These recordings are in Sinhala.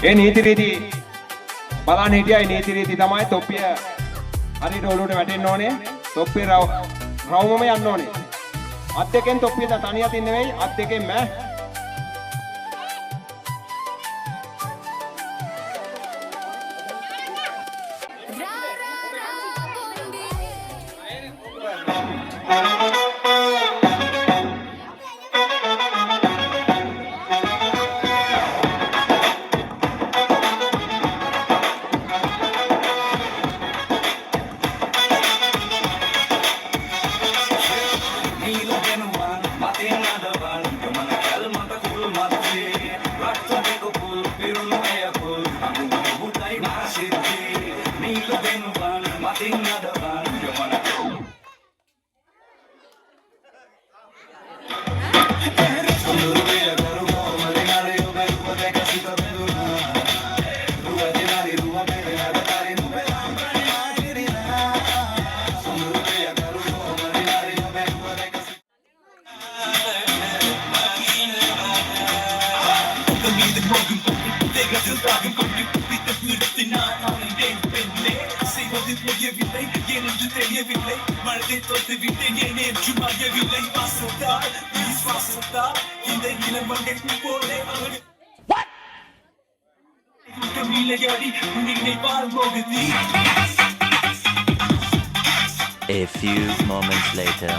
ඒ නීති රීති බලන්න හිටියයි නීති රීති තමයි තොප්පිය හරියට ඔලුවට වැටෙන්න ඕනේ. තොප්පිය රවුමම යන්න ඕනේ. අත් දෙකෙන් තොප්පිය තනිය තින් නෙවෙයි අත් දෙකෙන්ම A few moments later.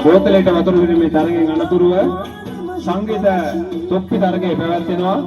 බෝතලයට වතුර පිරීමේ තරගයෙන් අනතුරුව සංගීත තොප්පි තරගය පැවැත්වෙනවා.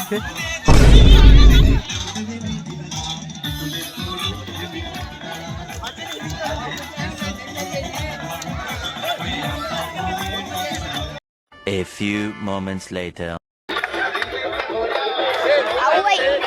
Okay. A few moments later. Oh, wait.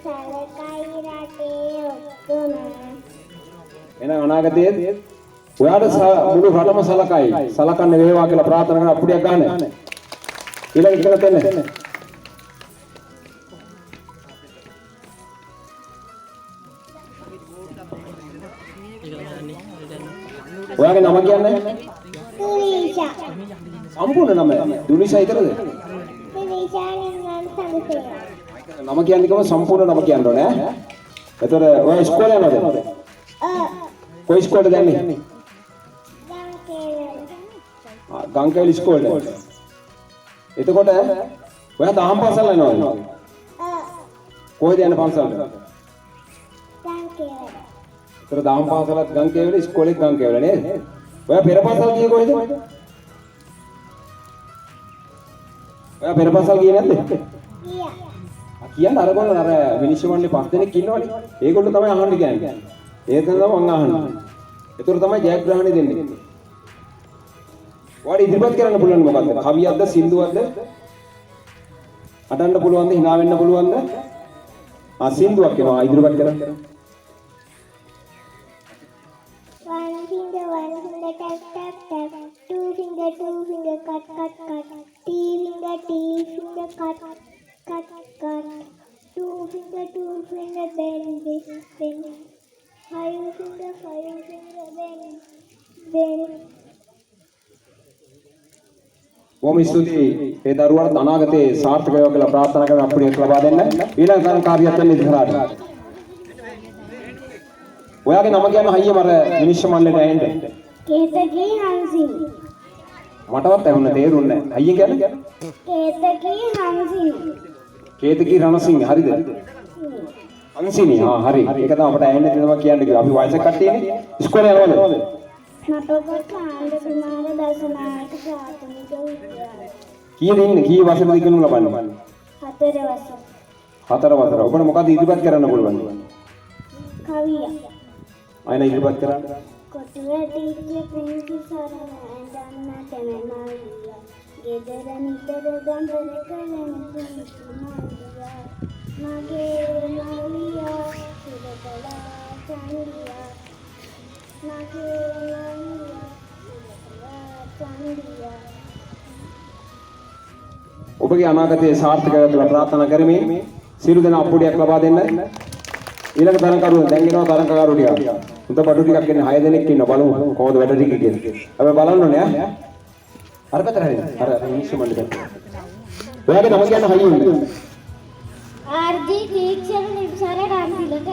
සලකයි රටේ ඔක්කොම. එහෙනම් අනාගතයේ ඔයාට මුළු රටම සලකයි. සලකන්න වේවා කියලා ප්‍රාර්ථනා කරන අපුඩියක් ගන්න. ඊළඟ ඉතල තෙන්න. ඔයාගේ නම කියන්නේ? තුනිෂා. සම්පූර්ණ නම දුනිෂා විතරද? තුනිෂා නිවන් සමසේ. නම කියන්නේ කොහොම සම්පූර්ණ නම කියන්න ඕනේ ඈ. එතකොට ඔයා ඉස්කෝලේ යනවද? කොයි ඉස්කෝලේද යන්නේ? ගංකේවල ඉස්කෝලේට. එතකොට ඔයා දහම් පාසල් යනවද? කොහෙද යන්නේ පාසලට? ඒතර දහම් පාසලත් ගංකේවල ඉස්කෝලේත් ගංකේවල නේද? ඔයා පෙර පාසල් ගියේ කොහෙද? ඔයා පෙර පාසල් ගියේ නැද්ද? කියන්න අරගොල්ලෝ අර විනිශ්චය මණ්ඩලේ 5 දෙනෙක් ඉන්නවනේ. ඒගොල්ලෝ තමයි අහන්න කියන්නේ. ඒක තමයි මම අහන්නේ. ඒතර තමයි ජයග්‍රහණය දෙන්නේ. ඔයාලා ඉදිරිපත් කරන්න පුළුවන් මොකද්ද? කවියක්ද සින්දුවක්ද? අඩන්න පුළුවන්ද? hina වෙන්න පුළුවන්ද? සින්දුවක් එනවා ඉදිරිපත් කරන්න. One finger tap tap tap. Two finger cut cut cut. Three finger cut cut cut. Two finger bend bend. Five finger bend. බොහොම ස්තුතියි. ඒ දරුවාට අනාගතයේ සාර්ථක වේවා කියලා ප්‍රාර්ථනා කරන අපුඩියක් ලබා දෙන්න. ඊළඟ තරම් කාර්යයක් යන ඉස්සරහට. ඔයාගේ නම කියන්න හයියම අර විනිශ්චය මණ්ඩලයට ඇහෙන්න. කේතකී හංසින්. මටවත් ඇහුන්න තේරුන්නේ නැහැ. අයියෙන් කියන්නේ? කේතකී හංසින්. කේතකී රණසිංහ හරිද? හංසිනි. හරි. ඒක තමයි අපට ඇහෙන්න තියෙනවා කියන්නේ කිව්වා. අපි වයසක කට්ටියනේ. ඉස්කෝලේ යනවද? නටක කාණ්ඩ කුමාර දසනායක ප්‍රාථමික විද්‍යාලය. කීයද ඉන්නේ? කී වසරද ඉගෙනුම ලබන්නේ? 4 වසර. 4 වසර. ඔබට මොකද ඉදිරිපත් කරන්න පුළුවන්? කවිය. අයන ඉදිරිපත් කරන්න. කොටු වැටිච්ච පිංචි සරණ ඇඳන්න තැනමාලියා. ගෙදර නිතර ගඳන කලන පිංචි මාලියා. මගේ මාලියා සුරකලා චන්දියා. මගේ මාලියා සුරකලා චන්දියා. ඔබගේ අනාගතයේ සාර්ථක වේවා කියලා ප්‍රාර්ථනා කරමි. සියලු දෙනා අපුඩියක් ලබා දෙන්න. ඊළඟ තරංකරුව දැන් එනවා තරංකකරු ටික. උන්ට බඩු ටිකක් එන්නේ 6 දෙනෙක් ඉන්න බලමු කොහොමද වැඩ ටික කියන්නේ. අපි බලන්න ඕනේ ඈ. අර පැත්තට හරිද? අර මිනිස්සු මණ්ඩලෙ. ඔයාගේ නම කියන්න හයියුන්නේ. ආර්ජී තීක්ෂණ නිර්සාර රාම්තිලක.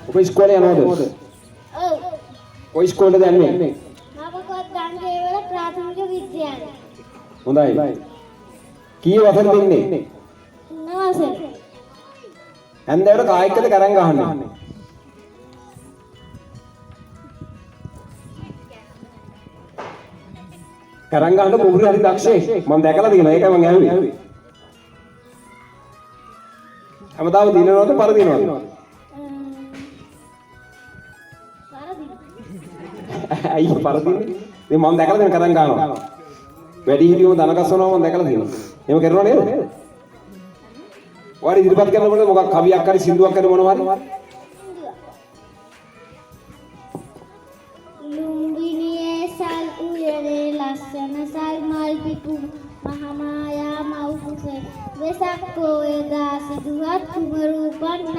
ඔබ ඉස්කෝලේ යනවද? ඔව්. කොයි ඉස්කෝලේද යන්නේ? නවකොත් ගංගේවල ප්‍රාථමික විද්‍යාලය. හොඳයි. කී වසරද ඉන්නේ? 9 වසර. හන්දෑවට කායිකද කරන් ගහන්නේ? කරන් ගහන්න කුඹුරු හරි දක්ෂේ. මම දැකලා තියෙනවා. ඒකයි මම ඇහුවේ. හැමදාම දිනනවද පරදිනවද? අයියෝ පරදින්නේ. ඉතින් මම දැකලා තියෙන කරන් ගහනවා. වැඩි හිටියෝ දන ගස්සනවා මම දැකලා තියෙනවා. එහෙම කරනව නේද? ඔයාලා ඉදිරිපත් කරනකොට මොකක් කවියක් හරි සින්දුවක් හරි මොනවා හරි? ලුම්බිනියේ සල් උයනේ ලස්සන සල් මල් පිපු මහමායා මව්කුස වෙසක් පොයදා සිදුවත් කුමරූපන්න.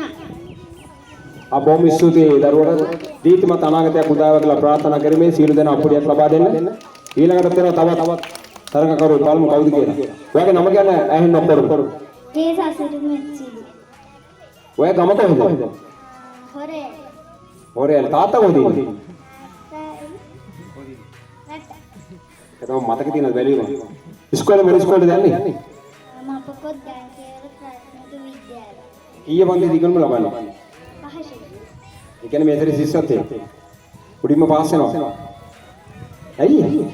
බොහොම ස්තුතියි දරුවට දීප්තිමත් අනාගතයක් උදාව කියලා ප්‍රාර්ථනා කරමි. සියලු දෙනා අපුඩියක් ලබා දෙන්න. ඊළඟට තවත් තරඟකරු බලමු කවුද කියලා. ඔයාගේ නම කියන්න ඇහෙන්න ඔක්කොම. ඒ සසරු මෙච්චිලි. ඔයා ගම කොහෙද? හොරේ. හොරේ තාත්තා කොහෙද ඉන්නේ? රට. ඒක තමයි මතක තියෙනද බැලුවම. ඉස්කෝලේ මොන ඉස්කෝලේද යන්නේ? මම අපකොත් ගංගේවල ප්‍රාථමික විද්‍යාලය. ඊයේ වන්දේ දිගටම ලබන්නේ. පහසු. ඒ කියන්නේ මේ ඇතරේ ශිෂ්‍යත්වය. උඩින්ම පාස් වෙනවා. ඇයි?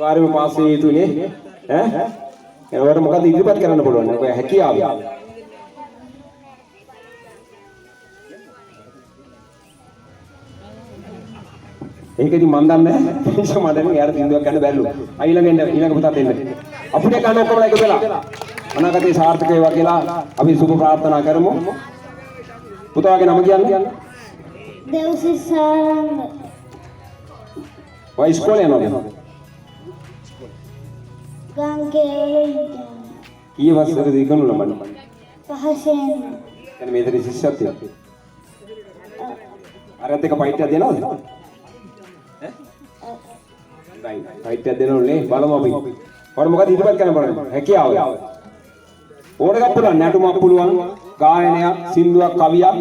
අනිවාර්යයෙන්ම පාස් වෙ යුතුනේ. ඈ? ඒවට මොකද ඉදිරිපත් කරන්න පුළුවන්? ඔය හැකියාව. ඒකෙදි මන් දන්නේ නැහැ. මට යාර බින්දුවක් ගන්න බැරිලු. ඊළඟ පුතත් එන්න. අපිට ගන්න ඔක්කොම එක වෙලා. අනාගතේ සාර්ථක වේවා කියලා අපි සුබ ප්‍රාර්ථනා කරමු. පුතාගේ නම කියන්නේ? දෙව්සිසාරංග. ඔය ඉස්කෝලේ යනවද? ගංගේවල විද්‍යාලය. කී වසරද ඉගෙනු ලබන්නේ? පහසෙන්. එතන මේතර ශිෂ්‍යත්වය. අරත් එක පයිට්ටයක් දෙනවද? පයිට්ටයක් දෙනවනේ බලමු අපි. ඔයාලා මොකද ඉදිරිපත් කරන්න බලන්න. හැකියාව. ඕන එකක් පුළුවන්. නැටුමක් පුළුවන්, ගායනයක්, සින්දුවක්, කවියක්.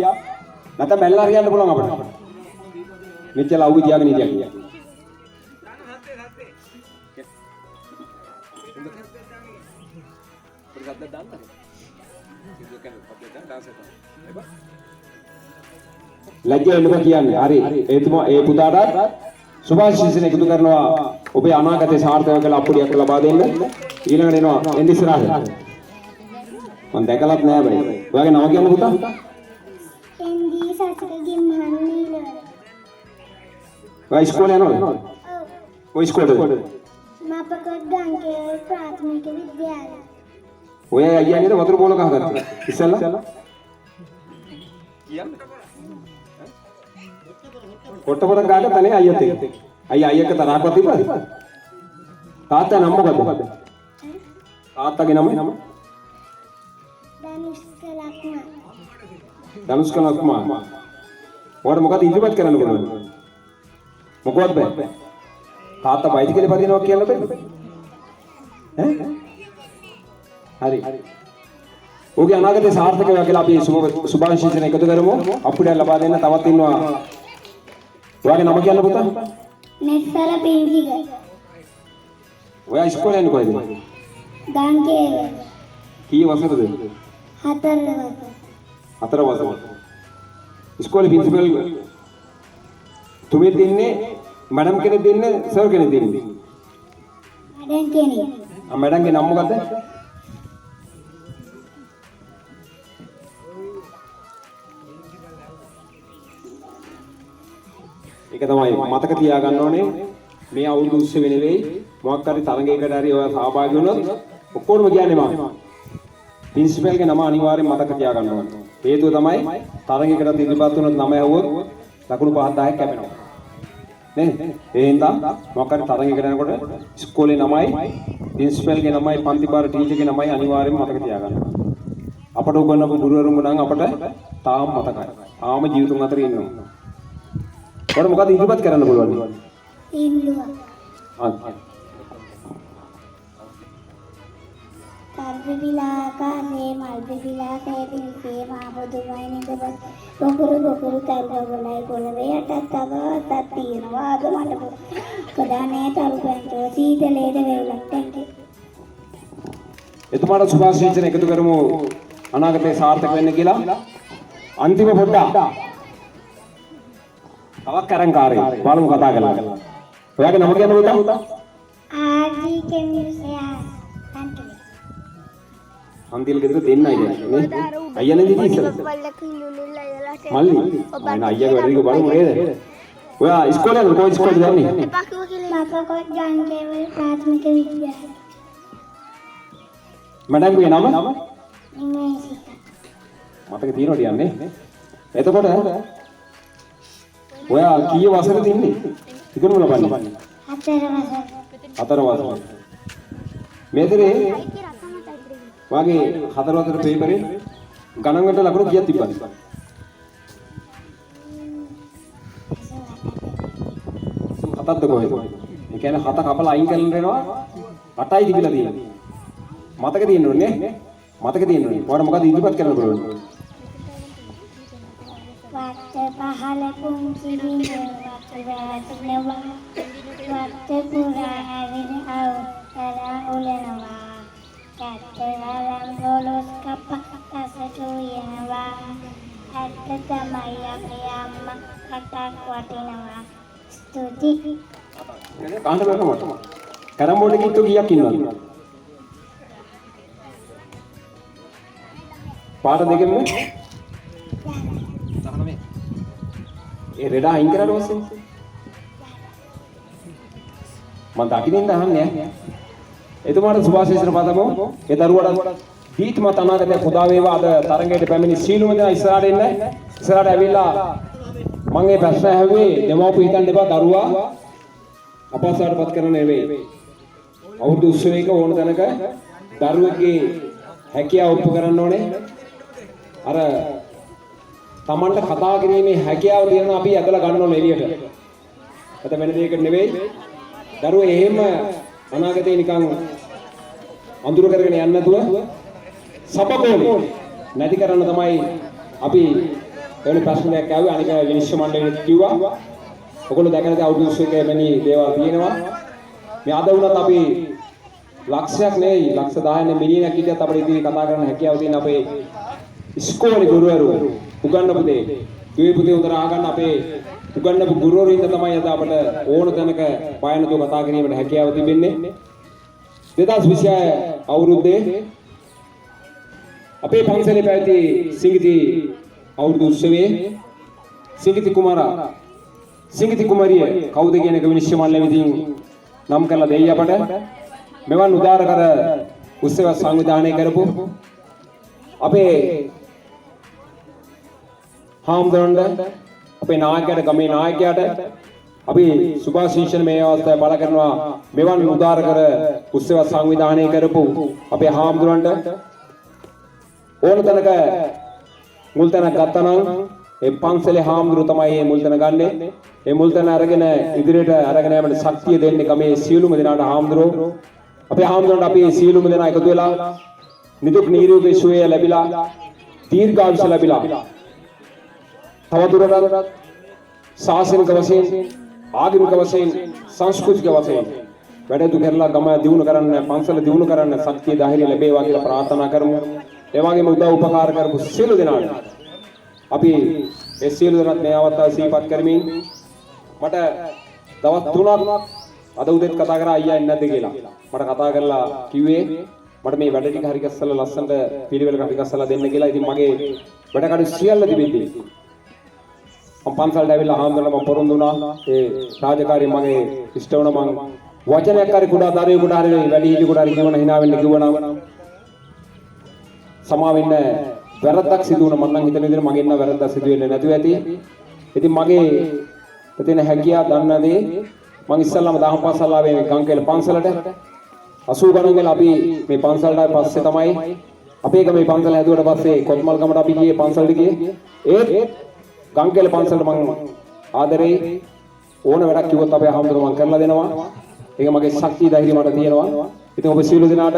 නැත්නම් බැලලා හරියන්න පුළුවන් අපිට. මෙච්චර අවුල් තියාගෙන ඉඳියා. ලැජ්ජා වෙන්න බෑ කියන්නේ. හරි. එතුමා ඒ පුතාට සුභාශිංසන එකතු කරනවා. ඔබේ අනාගතේ සාර්ථක කළ අපුඩියක් ලබා දෙන්න. ඊළඟට එනවා එන්න ඉස්සරහට. මම දැකලත් නෑ බයි. ඔයාගේ නම කියන්න පුතා? එන්දී සසකගේ මහන්නීල. ඔයා ඉස්කෝලේ යනවද? ඔව්. ඔය ඉස්කෝලේද? මාපකොත් ගංගේවල ප්‍රාථමික විද්‍යාලය. ඔය අයියා නේද වතුර බෝල ගහගත්තා. ඉස්සෙල්ලා කියන්නේ කොට්ට පොතක් ගහගත්තා නේ අයියත් එක්ක. අයියා තරහක්වත් තිබ්බද? තාත්තා නම මොකද්ද? තාත්තගේ නම? ධනුෂ්ක ලක්මා. ඔයාලා මොකද ඉදිරිපත් කරන්න බලන්නේ? මොකවත් බෑ. තාත්තා බයිසිකලේ පදිනවා කියලා බෑ. හරි. ඔගේ අනාගතේ සාර්ථක වෙනවා කියලා අපි සුභාශිංසන එකතු කරමු. අපුඩියක් ලබා දෙන්න තවත් ඉන්නවා. ඔයාගේ නම කියන්න පුතා? නෙස්සර පිංගිග. ඔයා ඉස්කෝලේ යන්නේ කොහෙද? ගංගේවල. කී වසරද? 4 වසර. 4 වසර. ඉස්කෝලේ ප්‍රින්සිපල් තුමේ දෙන්නේ මැඩම් කෙනෙක් දෙන්නේ සර් කෙනෙක් දෙන්නේ? මැඩම් කෙනෙක්. මැඩම්ගේ නම මොකද්ද? ඒක තමයි මතක තියාගන්න ඕනේ. මේ අවුරුදු උත්සවෙ නෙවෙයි මොකක් හරි තරඟයකට හරි ඔය සහභාගී වුණොත් ඔක්කොම කියන්නේ මම. ප්‍රින්සිපල්ගේ නම අනිවාර්යෙන් මතක තියාගන්න ඕනේ. හේතුව තමයි තරඟයකට ඉදිරිපත් වුණොත් නම ඇහුවොත් ලකුණු 5000ක් කැපෙනවා. නේද? ඒ හින්දා මොකක් හරි තරඟයකට යනකොට ඉස්කෝලේ නමයි, ප්‍රින්සිපල්ගේ නමයි, පන්තිපාර ටීචර්ගේ නමයි අනිවාර්යෙන් මතක තියාගන්න. අපට උගන්වපු ගුරුවරුන්ම නම් අපට තාම මතකයි. ආම ජීවිතුන් අතර ඉන්නවා. ඔයාලා මොකද ඉදිරිපත් කරන්න පුළුවන්? ඉන්දුවා. කර්පිලාකාසේ මල්පිලාකේ පිළිසේ මාබුදුමයි නිකබත් බොකුරු කල්ගොලයි පොළවේ යටත් තවවත් තියෙනවා අද මට කඩානේ තරුපෙන්ටෝ සීතලේද වේලක් ටැංකේ. එතුමාට සුභාශිංසන එකතු කරමු අනාගතේ සාර්ථක වෙන්න කියලා. අන්තිම පොඩ්ඩක් තවත් කරංකාරයි බලමු කතා කරලා. ඔයාගේ නම කියන්න පුතා? ආජී කෙමිසියා අන්තිම. අන්තිල් ගෙදර දෙන්නයි නේ. අයියා නේද ඉතින්? මල්ලි. අයින අයියාගේ වැඩික බලමු නේද? ඔයා ඉස්කෝලේ යනකොට කොයි ඉස්කෝලේද යන්නේ? මාපකොත් ගංගේවල ප්‍රාථමික විද්‍යාලය. මඩම්ගේ නම? ඉංග්‍රීසි. මතක තියෙනවද යන්නේ? එතකොට ඔයා කී වසරද ඉන්නේ? ඉගෙනු ලබන්නේ? 4 වසර. මේතරේ වාගේ 4 වසර පේපරේ ගණන් වලට ලකුණු කීයක් තිබ්බද? 7ක්ද කොහෙද? ඒ කියන්නේ 7 කපලා අයින් කරන්න වෙනවා 8යි තිබිලා තියෙන්නේ. මතක තියෙන්නේ නේ? මතක තියෙන්නේ. ඔයාලා මොකද ඉදිරිපත් කරන්න පුළුවන්? වත්ත පහල පුංචි බිඳුව වැටෙනවා. වත්ත පුරා ඇවිත් අවතර උලනවා. කැටවලම් ගොලොස් කප කසට යනවා. ඇත්ත තමයි අපේ අම්මා කටක් වටිනවා. ස්තුති. කාණ්ඩ බලන්න. කරම් බෝඩ් එකේ ඉතෝ කීයක් ඉන්නවද? පාට දෙකෙන්ම 19. ඒ රෙඩ අයින් කරලා පස්සේ මම දකින්න අහන්නේ. එතුමාට සුභාශිංසන පදමු. ඒ දරුවට දීත්මත් අනාගතය පුදා වේවා. අද තරඟයට පැමිණි සීලුම දෙනා ඉස්සරහට එන්න. ඉස්සරහට ඇවිල්ලා මම මේ ප්‍රශ්න ඇහුවේ දෙමව්පිය හිතන්න එපා දරුවා අපහසුතාවටපත් කරන්න නෙවෙයි. අවුරුදු උත්සවයක ඕන තැනක දරුවෙක්ගේ හැකියාව ඔප්පු කරන්න ඕනේ. අර Tamanට කතා කිරීමේ හැකියාව තියෙන අපි ඇදලා ගන්න ඕනේ එළියට. අත වෙන දෙයකට නෙවෙයි. දරුවෝ එහෙම අනාගතේ නිකන් අඳුර කරගෙන යන්නේ නැතුව සබකෝලේ නැති කරන්න තමයි අපි එවැනි ප්‍රශ්නයක් ආවේ. අනික විනිශ්චය මණ්ඩලයට කිව්වා. ඔයගොල්ලෝ දැකලා තියෙන අවුරුදු 21 වෙනි දේවල් තියෙනවා. මේ අද වුණත් අපි ලක්ෂයක් නෙවෙයි ලක්ෂ 10 මිලියනක් හිටියත් අපිට ඉතින් කතා කරන්න හැකියාව තියෙන අපේ ඉස්කෝලේ ගුරුවරු උගන්වපු දේ දුවේ පුතේ උදර ආගන්න අපේ උගන්වපු ගුරුවරු ඉන්න තමයි අද අපිට ඕන තැනක බයනතුව කතා කිරීමට හැකියාව තිබෙන්නේ. 2026 අවුරුද්දේ අපේ පන්සලේ පැවති සිඟිති අවුරුදු උත්සවයේ සිඟිති කුමාරිය කවුද කියන එක විනිශ්චය මණ්ඩලය විසින් නම් කරලා දෙයි අපට. මෙවන් උදාර කර උත්සව සංවිධානය කරපු අපේ හාමුදුරන්ට අපේ නායකයාට ගමේ නායකයාට අපි සුභාශිංසන මේ අවස්ථාවේ බල කරනවා. මෙවන් උදාර කර උත්සව සංවිධානය කරපු අපේ හාමුදුරන්ට ඕන තැනක මුල් තැනක් ගත්තා නම් ඒ පන්සලේ හාමුදුරුවෝ තමයි මේ මුල් තැන ගන්නෙ. ඒ මුල් තැන අරගෙන ඉදිරියට අරගෙන යෑමට ශක්තිය දෙන්නේ ගමේ සියලුම දෙනාට හාමුදුරුවෝ. අපේ හාමුදුරන්ට අපි සියලුම දෙනා එකතු වෙලා නිදුක් නිරෝගී සුවය ලැබිලා දීර්ඝායුෂ ලැබිලා තවදුරටත් ශාසනික වශයෙන් ආගමික වශයෙන් සංස්කෘතික වශයෙන් වැඩ කරලා ගම දියුණු කරන්න පන්සල දියුණු කරන්න ශක්තිය ධෛර්යය ලැබේවා කියලා ප්‍රාර්ථනා කරමු. ඒ වගේම උදව් උපකාර කරපු සියලු දෙනාට අපි ඒ සියලු දෙනාත් මේ අවස්ථාවේ සිහිපත් කරමින් මට දවස් 3ක් අද උදේත් කතා කරා අයියා එන්නේ නැද්ද කියලා. මට කතා කරලා කිව්වේ මට මේ වැඩ ටික හරි ගස්සලා ලස්සනට පිළිවෙලකට හරි ගස්සලා දෙන්න කියලා. ඉතින් මගේ වැඩ කඩ සියල්ල තිබෙද්දී මම පන්සලට ඇවිල්ලා හාමුදුරනේ මම පොරොන්දු වුණා. ඒ රාජකාරිය මගේ ඉෂ්ට වුණා. මම වචනයක් හරි කුඩා දරුවෙකුට හරි වැඩි හිටියෙකුට හරි කියවන hina වෙන්න කිව්වනම් සමා වෙන්න වැරද්දක් සිදු වුණා. මම නම් හිතන විදිහට මගෙන් නම් වැරද්දක් සිදු වෙන්නේ නැතුව ඇති. ඉතින් මගේ තියෙන හැකියාව දන්නදී මම ඉස්සල්ලාම දහම් පාසල් ආවේ මේ ගංකේල පන්සලට 80 ගණන් වෙලා අපි මේ පන්සලට පස්සේ තමයි අපේ ගමේ පන්සල හැදුවට පස්සේ කොත්මල් ගමට අපි ගියේ පන්සලට ගියේ. ඒත් ගංකේල පන්සලට මම ආදරේ ඕන වැඩක් කිව්වොත් අපේ හාමුදුරුවෝ මම කරලා දෙනවා. ඒක මගේ ශක්තිය ධෛර්යය මට තියෙනවා. ඉතින් ඔබ සියලු දෙනාට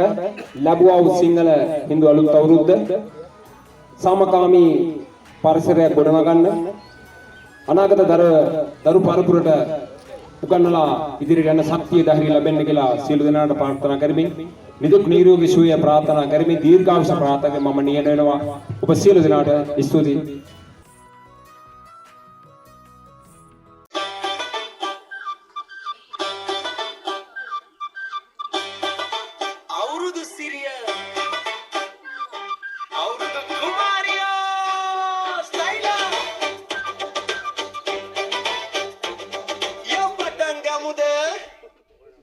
ලැබුවා වූ සිංහල හින්දු අලුත් අවුරුද්ද සාමකාමී පරිසරයක් ගොඩනගන්න අනාගත දරු පරපුරට උගන්වලා ඉදිරියට යන ශක්තිය ධෛර්යය ලැබෙන්න කියලා සියලු දෙනාට ප්‍රාර්ථනා කරමින් නිදුක් නිරෝගී සුවය ප්‍රාර්ථනා කරමින් දීර්ඝායුෂ ප්‍රාර්ථනා කරමින් මම නියැල වෙනවා. ඔබ සියලු දෙනාට ස්තුතියි.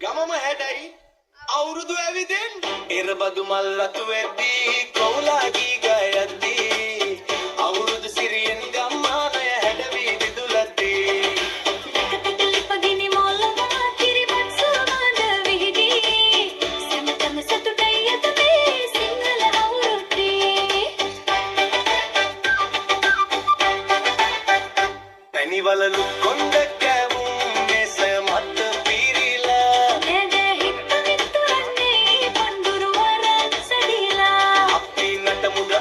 ගමම හැඩයි අවුරුදු ඇවිදින් එරබදු මල්ලතු වෙද්දී කොවුලාගී ගයද්දී අවුරුදු සිරියෙන් ගම්මානය හැඩවි විදුලද්දී පගිනි මොල්ලවා කිරිපත් සමාද විහිදී සමතම සතුටයි අත මේ සිංහල අවුරුද්දේ පැණිවලලු කොණ්ඩ කැවුම් මෙස මත අපි නටමුද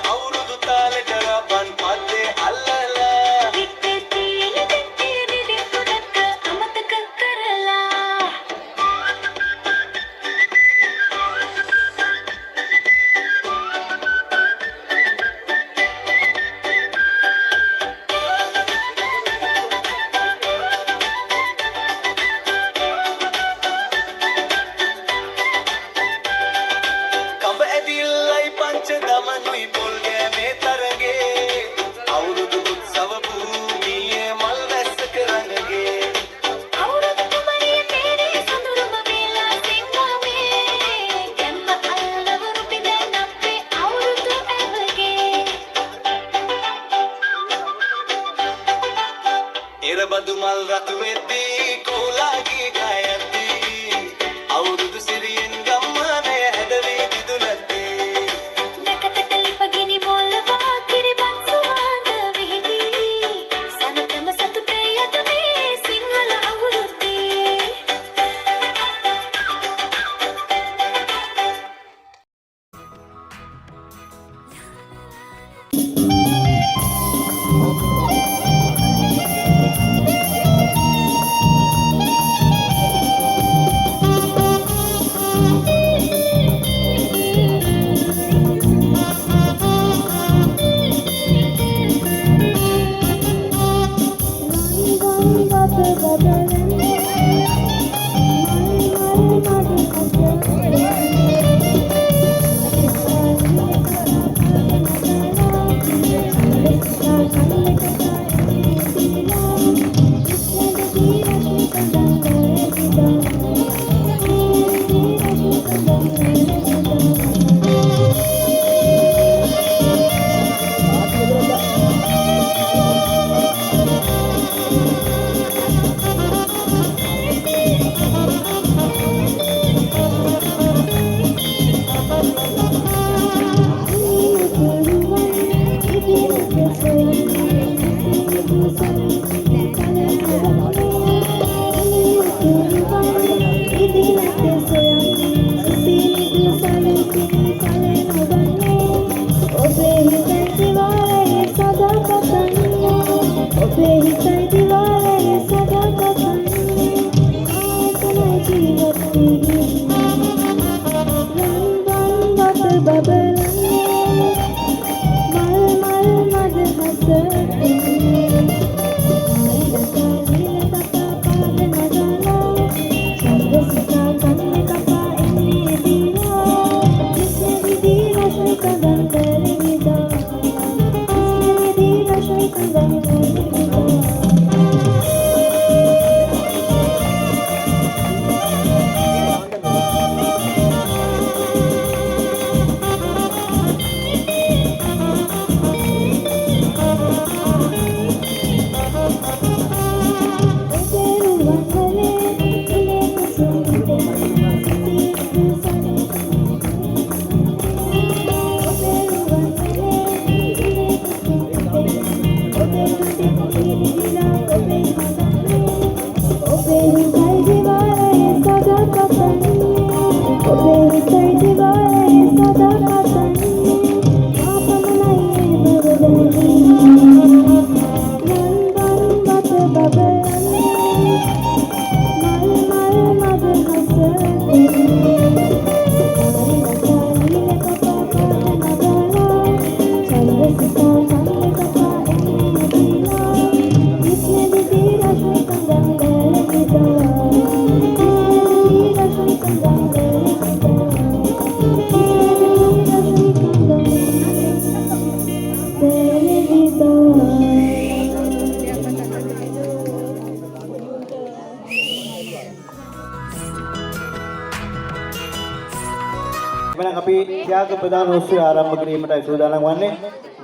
එමනම් අපි ත්‍යාග ප්‍රදාන උත්සවය ආරම්භ කිරීමටයි සූදානම් වන්නේ.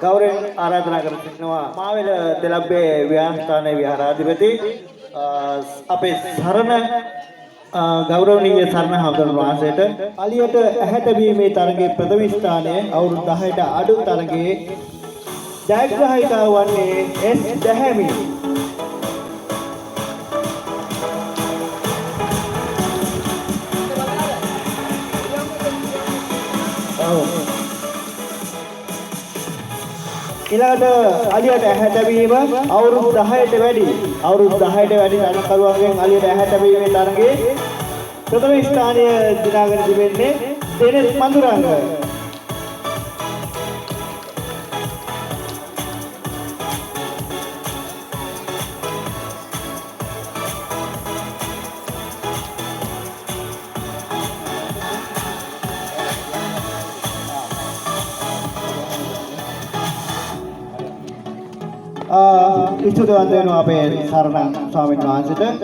ගෞරවයෙන් ආරාධනා කර සිටිනවා මාවෙල තෙලබ්බේ විහාරස්ථානයේ විහාරාධිපති අපේ සරණ ගෞරවනීය සරණ හඳුන්වන වාසයට අලියට ඇහැට බීමේ තරගයේ ප්‍රථම ස්ථානයේ අවුරුදු 10ට අඩු තරගයේ ජයග්‍රාහකයා වන්නේ එස් දැහැමි. ඊළඟට අලියට ඇහැට බීම අවුරුදු 10ට වැඩි තරගකරුවන්ගෙන් අලියට ඇහැට බීමේ තරගයේ ප්‍රථම ස්ථානය දිනාගෙන තිබෙන්නේ දෙනෙත් මඳුරංග. ඉස්තුතිවන්ත වෙනවා අපේ සරණ ස්වාමීන් වහන්සේට.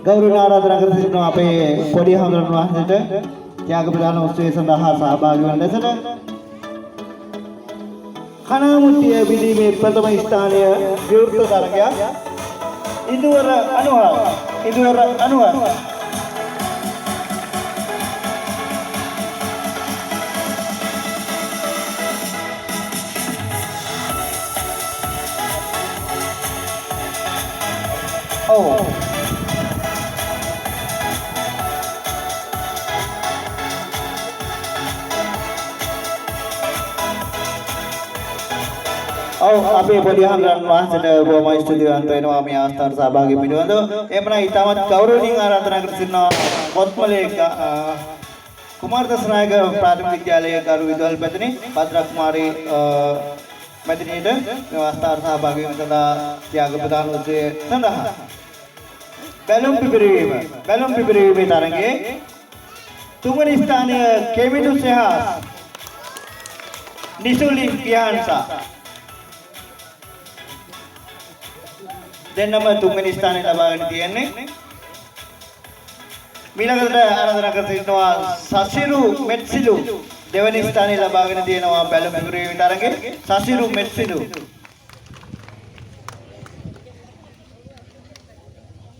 ගෞරවයෙන් ආරාධනා කර සිටිනවා අපේ පොඩි හඳුනන වහන්සේට ත්‍යාග ප්‍රදාන උත්සවය සඳහා සහභාගී වන ලෙසට. කණාමුට්ටිය බිඳීමේ ප්‍රථම ස්ථානය විවෘත තරගයක් ඉන්දුවර අනුහර අපේ පොඩි හඳුනන වහන්සේට බොහොම ස්තුතිවන්ත වෙනවා මේ අවස්ථාවට සහභාගී වෙන්නවද. එhmenan ඊටමත් ගෞරවණීය ආරාධනා කර සිටිනවා කොත්මලේ කුමාරදස්නායක ප්‍රාථමික විද්‍යාලයේ ගරු විදුහල්පතිනි භද්‍රා කුමාරී මැදිරියට මේ අවස්ථාවට සහභාගී වෙන සඳහා ත්‍යාග ප්‍රදාන උත්සවය සඳහා බැලුම් පිපිරීමේ තරගයේ තුන්වෙනි ස්ථානය කෙමිදු සහ නිසුලි පියාන්සා දෙන්නම තුන්වෙනි ස්ථානය ලබාගෙන තියෙන්නේ. ඊළඟට ආරාධනා කර සිටිනවා සසිරු මෙත්සිලු දෙවැනි ස්ථානය ලබාගෙන තියෙනවා බැලුම් පිපිරීමේ තරගයේ සසිරු මෙත්සිලු.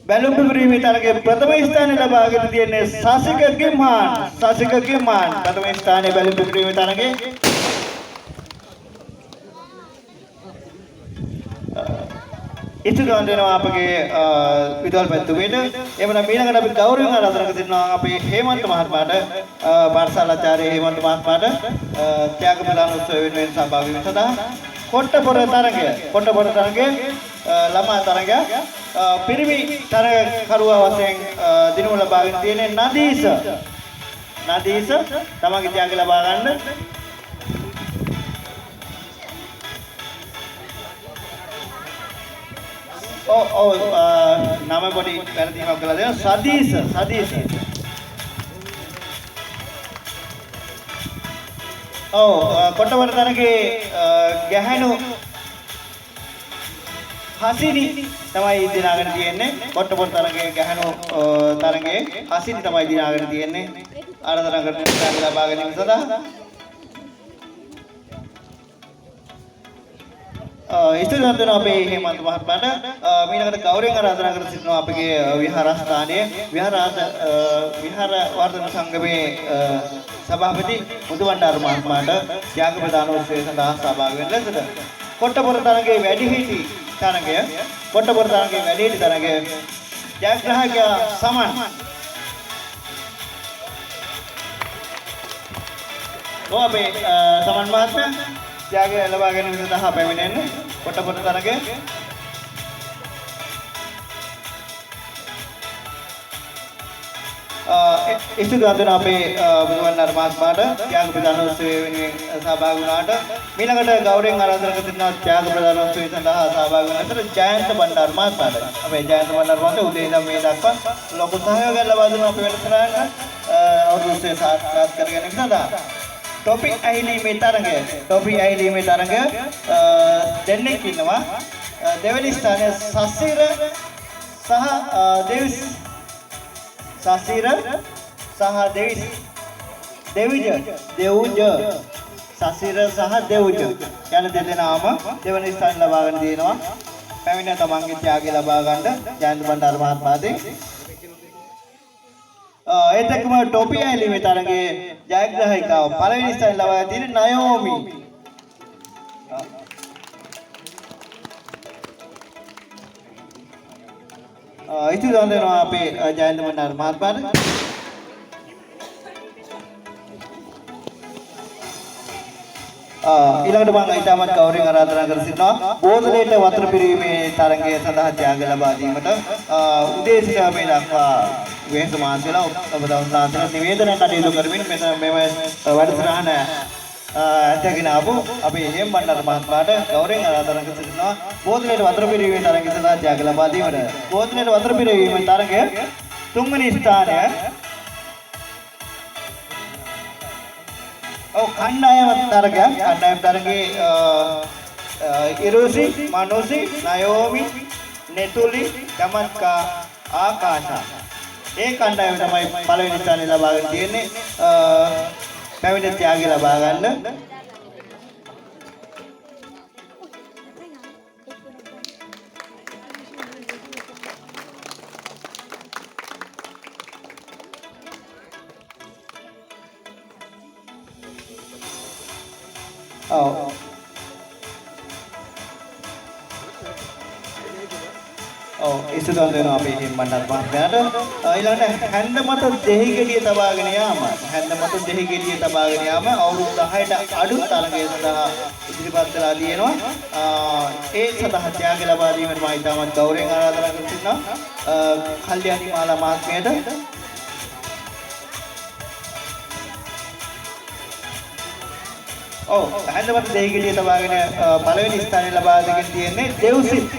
බැලුම් පිපිරීමේ තරගයේ ප්‍රථම ස්ථානය ලබාගෙන තියෙන්නේ සසික ගිම්හාන් ප්‍රථම ස්ථානයේ බැලුම් පිපිරීමේ තරගයේ. ඉතුරුවන් දෙනවා අපගේ විදුහල්පතිතුමීට. එhmenan ඊළඟට අපි ගෞරවයෙන් ආරාධනා කර සිටිනවා අපේ හේමන්ත මහත්මයාට පාඨශාලාචාර්ය හේමන්ත මහත්මයාට ත්‍යාග ප්‍රදාන උත්සවය වෙනුවෙන් සහභාගී වෙන්න සඳහා කොට්ටපොර තරගය ළමා තරගය පිරිමි තරගකරුවා වශයෙන් දිනුව ලබාගෙන තියෙන්නේ නදීස තමගේ ත්‍යාගය ලබා ගන්න. නම පොඩි වැරදීමක් කළා දෙනවා සදීස කොටවර තරගේ ගැහැණු හසිනි තමයි දිනාගෙන තියෙන්නේ. කොටවර තරගේ ගැහැණු තරගේ හසිනි තමයි දිනාගෙන තියෙන්නේ. ආරාධනා කරන ත්‍යාග ලබා ගැනීම සඳහා ඉස්තුතිවන්ත වෙනවා අපේ හේමන්ත මහත්මයාට. ඊළඟට ගෞරවයෙන් ආරාධනා කර සිටිනවා අපගේ විහාරස්ථානයේ විහාර වර්ධන සංගමේ සභාපති මුදුවණ්ඩාර මහත්මයාට ත්‍යාග ප්‍රදාන උත්සවය සඳහා සහභාගී වෙන ලෙසට කොට්ටපොර තරගයේ වැඩිහිටි තරගය ජයග්‍රාහකයා සමන් කොහොම අපේ සමන් මහත්මයා ත්‍යාගය ලබා ගැනීම සඳහා පැමිණෙන්නේ කොටපොත තරගය. ඉස්තුති වන්දන අපේ බුදුවන්නාර මහත්මයාට ත්‍යාග ප්‍රදානෝත්සවයේ වෙනුවෙන් සහභාගී වුණාට ඊළඟට ගෞරවයෙන් ආරාධනා කරනවා ත්‍යාග ප්‍රදානෝත්සවය සඳහා සහභාගී වන අතර ජයන්ත බණ්ඩාර මහත්මයාට. අපේ ජයන්ත බණ්ඩාර මහත්මයා උදේ ඉඳන් මේ දක්වා ලොකු සහයෝගයක් ලබා දුන්නා අපේ වැඩසටහනට අවුරුද්දේ සාර්ථක කර ගැනීම සඳහා. ටොපික් ඇහිලීමේ තරඟය දෙන්නෙක් ඉන්නවා. දෙවෙනි ස්ථානය සසීර සහ දෙවිස් සසීර සහ දෙවිජ සසීර සහ දෙවුජ යන දෙදෙනාම දෙවන ස්ථාන ලබාගෙන තියෙනවා. පැමිණ තමන්ගේ ත්‍යාගය ලබා ගන්න ජයන්ත බණ්ඩාර මහත්මයාදී. ඒත් එක්කම ටොපි ඇහිලීමේ තරඟයේ ජයග්‍රාහිකාව පළවෙනි ස්ථාන ලබා තියෙන නයෝමි. ඉතින් දෙනවා අපේ ජයන්ත බණ්ඩාර මහත්මයාට. ඊළඟට මම ඊටමත් ගෞරවයෙන් ආරාධනා කර සිටිනවා බෝධලේට වතුර පිරීමේ තරඟය සඳහා ත්‍යාග ලබා දීමට උදේ සිට මේ දක්වා වෙහෙස මාත් වෙලා ඔබ දවස්වල නිවේදන කටයුතු කරමින් මෙම වැඩසටහන ඇතගෙන ආපු අපේ හේම් බණ්ඩාර මහත්මයාට ගෞරවයෙන් ආරාධනා කර සිටිනවා බෝධලේට වතුර පිරීමේ තරඟය සඳහා ත්‍යාග ලබා දීමට. බෝධලේට වතුර පිරීමේ තරඟය තුන්වෙනි ස්ථානය කණ්ඩායම තරගයේ ඉරුසි මනුසි නයෝමි නෙතුලි ගමන්කා ආකාශා ඒ කණ්ඩායම තමයි පළවෙනි ස්ථානය ලබාගෙන තියෙන්නේ. පැවිදි ත්‍යාගය ලබා ගන්න. ඉස්සුදන් දෙනවා අපේ හේම් බණ්ඩාර මහත්මයාට. ඊළඟට හැන්ද මත දෙහි ගෙඩිය තබාගෙන යාම අවුරුදු 10ට අඩු තරගය සඳහා ඉදිරිපත් වෙලා තියෙනවා. ඒ සඳහා ත්‍යාගය ලබා දීමට මම ඉතාමත් ගෞරවයෙන් ආරාධනා කර සිටිනවා කල්යාණි මාලා මහත්මියට. හැන්ද මත දෙහි ගෙඩිය තබාගෙන පළවෙනි ස්ථානය ලබා දෙගෙන තියෙන්නේ දේව්සිත්.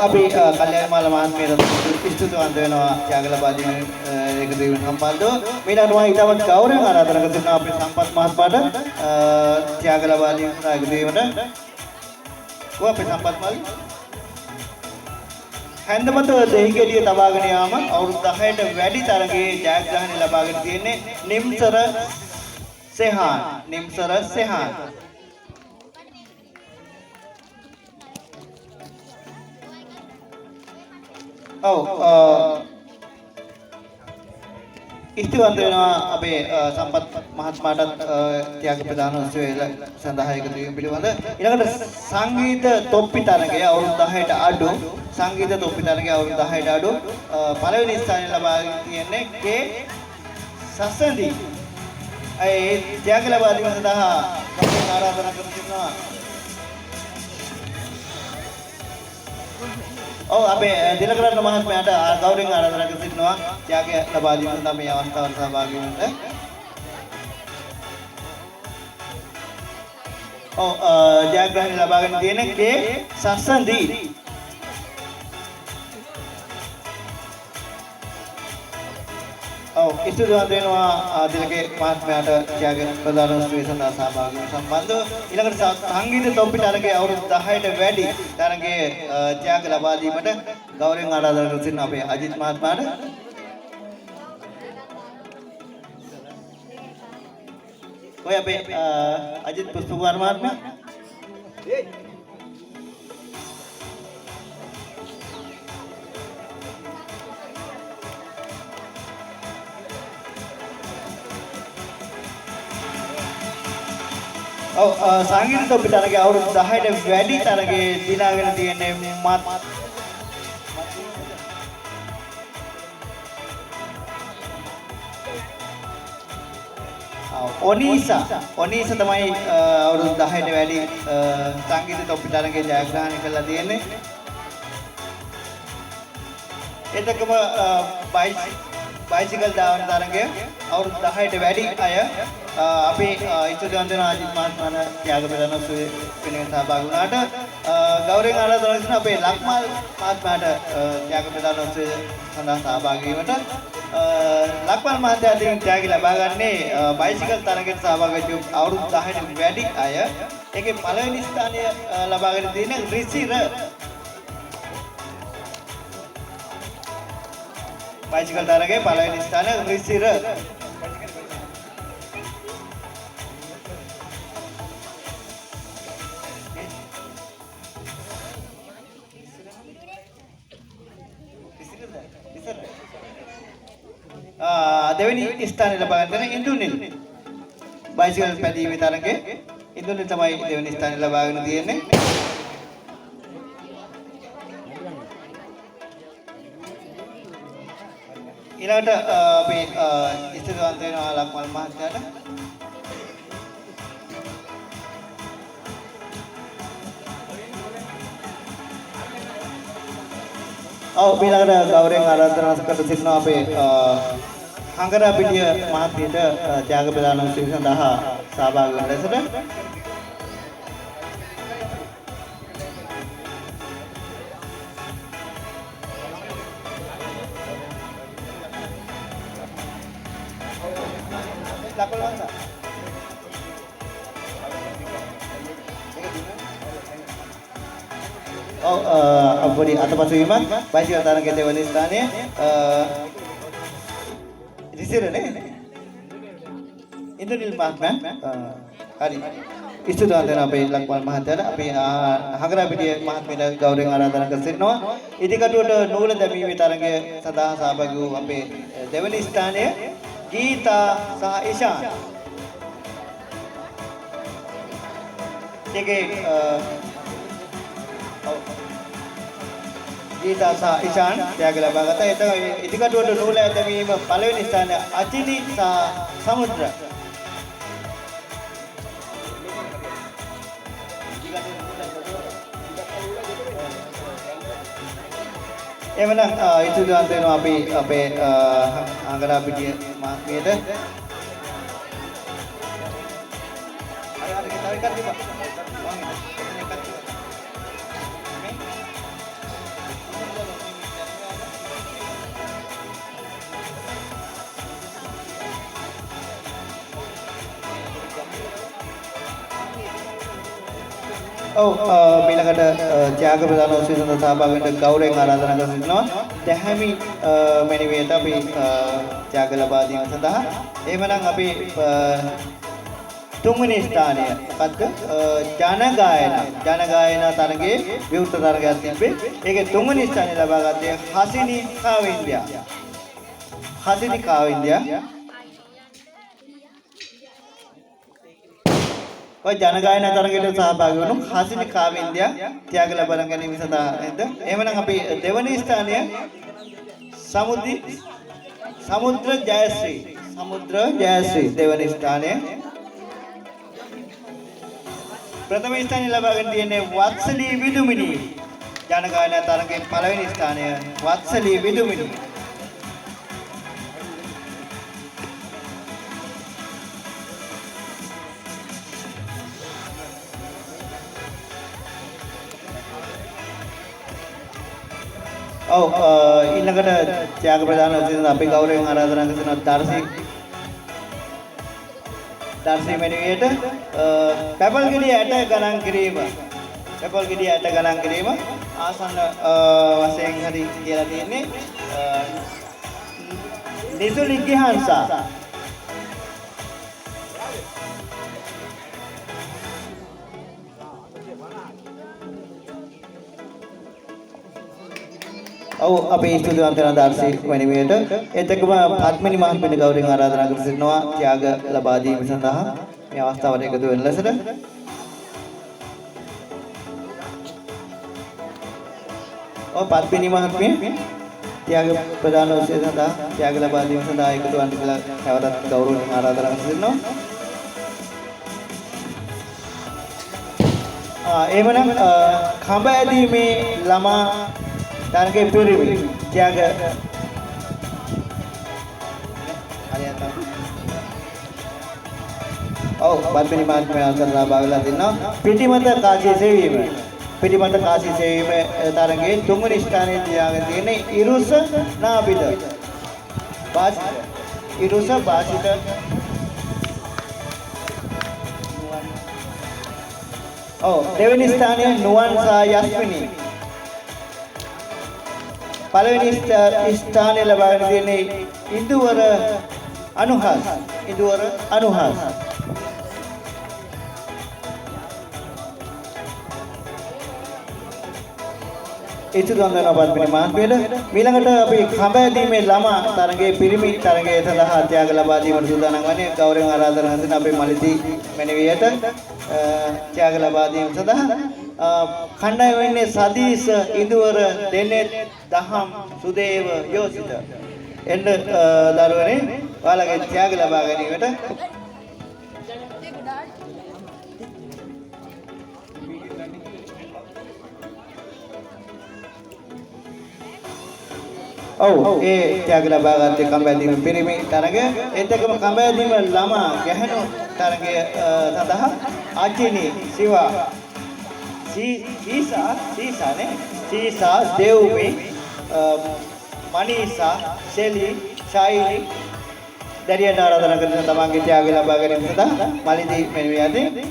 අපි කල්යාණ මාලා මහත්මියට ස්තුතිවන්ත වෙනවා ත්‍යාග ලබා දීම එකතු වීම සම්බන්ධව. ඊළඟට මම ඊටමත් ගෞරවයෙන් ආරාධනා කර සිටිනවා අපේ සම්පත් මහත්මයාට ත්‍යාග ලබා දීම සඳහා එකතු වීමට. අපේ සම්පත් මාලි හැන්දමත දෙහි ගෙඩිය තබාගෙන යාම අවුරුදු 10ට වැඩි තරගයේ ජයග්‍රහණය ලබාගෙන තියෙන්නේ නිම්සර සෙහාන්. ඉස්තිවන්ත වෙනවා අපේ සම්පත් මහත්මයාට ත්‍යාග ප්‍රදානෝත්සවය සඳහා එකතු වීම පිළිබඳ. ඊළඟට සංගීත තොප්පි තරගය අවුරුදු 10ට අඩු පළවෙනි ස්ථානය ලබා තියෙන්නේ කේ සසඳි. ඒ ත්‍යාග ලබා දීම සඳහා ගෞරවයෙන් ආරාධනා කර සිටිනවා. අපේ දිලකරත්න මහත්මයාට ගෞරවයෙන් ආරාධනා කර සිටිනවා ත්‍යාගය ලබා දීම සඳහා මේ අවස්ථාවට සහභාගී වෙන්න. ජයග්‍රහණය ලබාගෙන තියෙන කේ සසඳි. ඉස්තුතිවන්ත වෙනවා දිලකේ මහත්මයාට ත්‍යාග ප්‍රදානෝත්සවය සඳහා සහභාගී වීම සම්බන්ධව. ඊළඟට සංගීත තොප්පි තරගයේ අවුරුදු 10ට වැඩි තරගයේ ත්‍යාග ලබා දීමට ගෞරවයෙන් ආරාධනා කර සිටින අපේ අජිත් මහත්මයාට. ඔය අපේ අජිත් පුෂ්පකුමාර මහත්මයා ඔව් සංගීත තොප්පි තරගේ අවුරුදු 10ට වැඩි තරගේ දිනාගෙන තියෙන්නේ මත් ඔනීසා තමයි අවුරුදු 10ට වැඩි සංගීත තොප්පි තරගේ ජයග්‍රහණය කරලා තියෙන්නේ. එතකම බයිසිකල් දාවන තරගය අවුරුදු 10ට වැඩි අය අපි ඉස්තුතිවන්ත වෙන ආජිත් මහත්මයාට ත්‍යාග ප්‍රදාන වෙනුවෙන් සහභාගී වුණාට ගෞරවයෙන් ආරාධනා කරන අපේ ලක්මල් මහත්මයාට ත්‍යාග ප්‍රදාන සඳහා සහභාගී වීමට ලක්මල් මහත්තයා අතින් ත්‍යාග ලබා ගන්නේ බයිසිකල් තරගයට සහභාගී වෙච්ච අවුරුදු 10ට වැඩි අය. ඒකේ පළවෙනි ස්ථානය ලබාගෙන තියෙන රිසිර බයිසිකල් තරගයේ පළවෙනි ස්ථානය රිසිර. දෙවෙනි ස්ථානය ලබා ගන්න ඉන්දුනිල් බයිසිකල් පැදීමේ තරගයේ ඉන්දුනිල් තමයි දෙවෙනි ස්ථානය ලබාගෙන තියෙන්නේ. ඊළඟට අපි ඉස්තුතිවන්ත වෙනවා ලක්මල් මහත්තයාට. ඔව් ඊළඟට ගෞරවයෙන් ආරාධනා කර සිටිනවා අපේ හංගරපිටිය මහත්මියට ත්‍යාග ප්‍රදාන උත්සවය සඳහා සහභාගී වන ලෙසට අපොඩි අතපසු වීමක් බයිසිකල් තරගයේ දෙවන ස්ථානය රිසිරනේ ඉන්ද්‍රනිල් මහත්මයා හරි ඉස්තුතිවන්ත වෙන අපේ ලක්මල් මහත්තයාට අපි හංගරපිටිය මහත්මියට ගෞරවයෙන් ආරාධනා කර සිටිනවා. ඉදිකටුවට නූල දැමීමේ තරගය සඳහා සහභාගී වූ අපේ දෙවනි ස්ථානය ගීතා සහ ඉෂාන්. ඒකේ ගීතා සහ ඉෂාන් ත්‍යාග ලබා ගත්තා. එතකොට ඉදිකටුවට නූල දැමීම පළවෙනි ස්ථානය අචිනි සහ සමුද්‍ර. එවනම් ඉතුරුවන්ත වෙනවා අපි අපේ අංගරාපිටිය මහත්මියට. ඔව් ඊළඟට ත්‍යාග ප්‍රදාන උත්සවය සඳහා සහභාගී වෙන්න ගෞරවයෙන් ආරාධනා කර සිටිනවා. දැහැමි මෙනිවියට අපි ත්‍යාග ලබා දීම සඳහා. එහෙමනම් අපි තුන්වෙනි ස්ථානය මොකද්ද? ජනගායනා තරගයේ විවෘත තරගයක් තිබ්බේ. ඒකේ තුන්වෙනි ස්ථානය ලබා ගත්තේ හසිනි කාවින්දියා. ඔය ජනගායනා තරගයට සහභාගී වුණු හසිනි කාවින්දියා ත්‍යාග ලබා ගැනීම සඳහා නේද? එහෙමනම් අපි දෙවනි ස්ථානය සමුද්‍ර ජයශ්‍රී දෙවනි ස්ථානය. ප්‍රථම ස්ථානය ලබාගෙන තියෙන්නේ වත්සලී විදුමිනි. ජනගායනා තරගයේ පළවෙනි ස්ථානය වත්සලී විදුමිනි. ඔව් ඊළඟට ත්‍යාග ප්‍රදාන උත්සවයෙන් අපි ගෞරවයෙන් ආරාධනා කරන දර්ශී මෙනිවියට පැපල් ගෙඩිය ඇට ගණන් කිරීම ආසන්න වශයෙන් හරි කියලා තියෙන්නේ නිසුලි ගිහන්සා. ඔව් අපේ ස්තුතිවන්ත වෙන දර්ශී වෙනුවට එතකම පත්මිනි මහත්මියට ගෞරවයෙන් ආරාධනා කර සිටිනවා ත්‍යාග ලබා දීම සඳහා. මේ අවස්ථාවට එකතු වෙන ලෙසට පත්පිනි මහත්මිය ත්‍යාග ප්‍රදාන උත්සවය සඳහා ත්‍යාග ලබා දීම සඳහා එකතු වන්න කියලා නැවතත් ගෞරවණීය ආරාධනා කරනවා. එහෙමනම් කඹ ඇදීමේ ළමා තරගේ පිරිමි ත්‍යාග පත්පිනි මහත්මිය අතර භාගලා දෙනවා. පිටිමත කාසිය සෙවීම පිටිමත කාසිය සෙවීම තරගේ තුන්වෙනි ස්ථානයේ තියාගෙන තියෙන ඉරුස නාබිද වාසිත ඉරුස වාසිත දෙවෙනි ස්ථානයේ නුවන් සහ යස්මිනී පළවෙනි ස්ථානය ලබාගෙන තියෙන්නේ ඉදුවර අනුහස් ඉතුරු වන්දනා පත්පිනි මහත්මියට ඊළඟට අපි කඹ ඇදීමේ ළමා තරගයේ පිරිමි තරගයේ සඳහා ත්‍යාග ලබා දීමට සූදානම් වන්නේ ගෞරවයෙන් ආරාධනා කරන අපේ මලිති මැනවියට ත්‍යාග ලබා දීම සඳහා කණ්ඩායම වෙන්නේ සදීස් ඉදුවර දෙනෙත් දහම් සුදේව යෝසිත එන්න දරුවනේ ඔයාලගේ ත්‍යාග ලබා ගැනීමට ඒ ත්‍යාග ලබා ගත්තේ කඹ ඇදීම පිරිමි තරගය එතකම කඹ ඇදීම ළමා ගැහැණු තරගය සඳහා අජිනි සිවා සීසා දේව්මි මනීසා ශෙලි ශායිනි දරියට ආරාධනා කරන තමන්ගේ ත්‍යාග ලබා ගැනීම සඳහා මලිදී මෙනුවේ යදී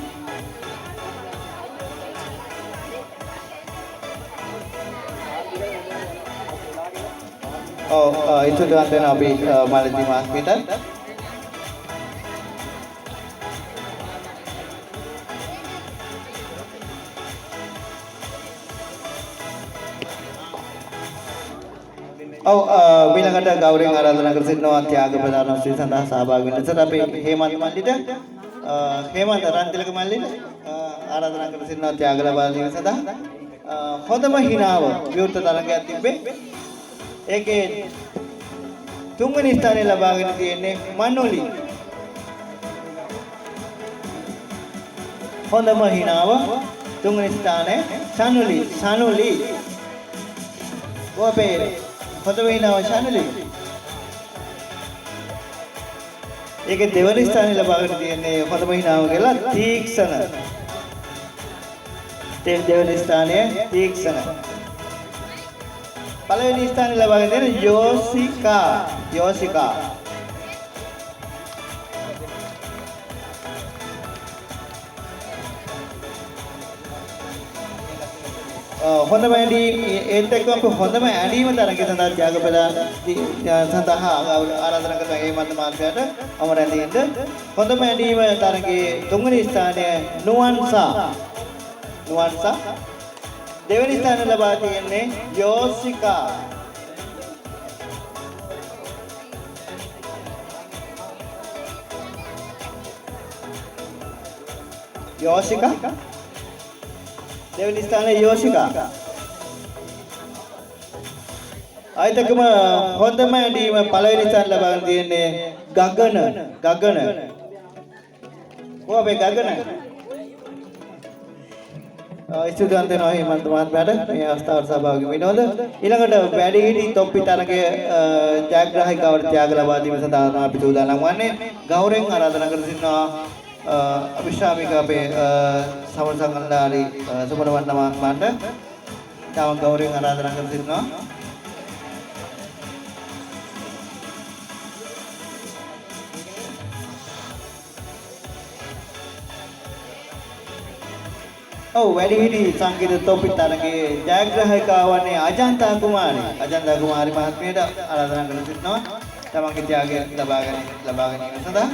ඉතුරු වන්දන අපි මලිදී මහත්මියට ඊළඟට ගෞරවයෙන් ආරාධනා කර සිටිනවා ත්‍යාග ප්‍රදාන උත්සවය සඳහා සහභාගී වෙන්න සර අපේ හේමන්ත මල්ලිට හේමන්ත රන්තිලක මල්ලිට ආරාධනා කර සිටිනවා ත්‍යාග ලබා දීම සඳහා හොඳම හිනාව විවෘත තරගයක් තිබ්බේ ඒකේ තුන්වෙනි ස්ථානය ලබාගෙන තියෙන්නේ මනෝලි හොඳම හිනාව තුන්වෙනි ස්ථානයේ සනුලි ඔබේ හොඳම හිනාව සනුලි ඒකේ දෙවනි ස්ථානය ලබාගෙන තියෙන්නේ හොඳම හිනාව කියලා තීක්ෂණ දෙවනි ස්ථානයේ තීක්ෂණ පළවෙනි ස්ථානය ලබාගෙන තියෙන යෝසිකා හොඳම ඇඳීම ඒත් එක්කම අපි හොඳම ඇඳීම තරගය සඳහා ත්‍යාග ප්‍රදාන සඳහා ආරාධනා කරන හේමන්ත මහත්මයාට අමරැඳින්න හොඳම ඇඳීම තරගයේ තුන්වෙනි ස්ථානය නුවන්සා දෙවෙනි ස්ථානය ලබා තියෙන්නේ යෝසිකා දෙවෙනි ස්ථානයේ යෝසිකා ආයතකම හොඳම ඇඳීම පළවෙනි ස්ථාන ලබාගෙන තියෙන්නේ ගගන ඔබේ ගගන ඉස්තුතිවන්ත වෙනවා හේමන්ත මහත්මයාට මේ අවස්ථාවට සහභාගී වෙනවද ඊළඟට වැඩිහිටි තොප්පි තරගයේ ජයග්‍රාහකවට ත්‍යාග ලබා දීම සඳහා අපි සූදානම් වන්නේ ගෞරවයෙන් ආරාධනා කර සිටිනවා අවිශ්‍රාමික අපේ සමර සංගණ්ඩාරි සුමනවන්න මහත්මයාට තව ගෞරවයෙන් ආරාධනා කර සිටිනවා වැඩිහිටි සංගීත තොපි තරගයේ ජයග්‍රාහකයා වන්නේ අජන්තා කුමාරි මහත්මියට ආරාධනා කර සිටිනවා තමන්ගේ ත්‍යාගය ලබා ගැනීම සඳහා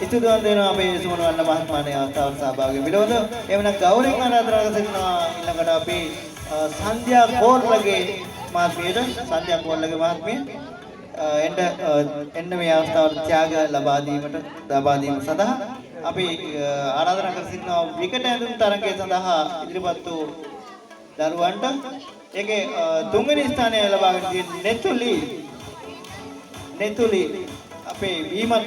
ඉතුරුවන් දෙනවා අපේ සුමනවන්න මහත්මයාගේ අවස්ථාවට සහභාගී වෙනවද එවනම් ගෞරවයෙන් ආරාධනා කර සිටිනවා ඊළඟට අපි සංධ්‍යා කෝරළගේ මහත්මියට එන්න මේ අවස්ථාවට ත්‍යාග ලබා දීම සඳහා අපි ආරාධනා කර සිටිනවා විකට ඇඳුම් තරගය සඳහා ඉදිරිපත් වූ දරුවන්ට ඒකේ තුන්වෙනි ස්ථානය ලබාගෙන තියෙන නෙතුලි අපේ වීමත්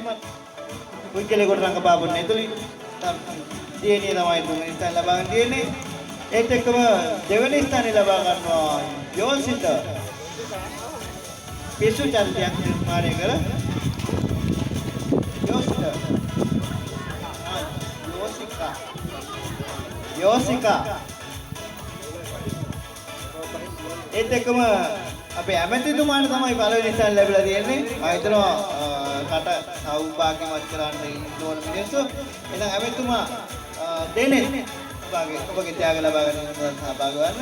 පුද්ගලයෙකුට රංගපාපු නෙතුලි දියණිය තමයි තුන්වෙනි ස්ථානය ලබාගෙන තියෙන්නේ. ඒත් එක්කම දෙවෙනි ස්ථානය ලබා ගන්නවා යෝසිත පිසු චරිතයක් නිර්මාණය කර යෝසිකා ඒත් එක්කම අපේ ඇමතිතුමාට තමයි පළවෙනි ස්ථානය ලැබිලා තියෙන්නේ. මම හිතනවා කට සෞභාග්‍යවත් කරන්න ඉන්න ඕන මිනිස්සු. එහෙනම් ඇමතිතුමා දෙන්නේ ඔබගේ ත්‍යාග ලබා ගැනීම සඳහා සහභාගී වන්න.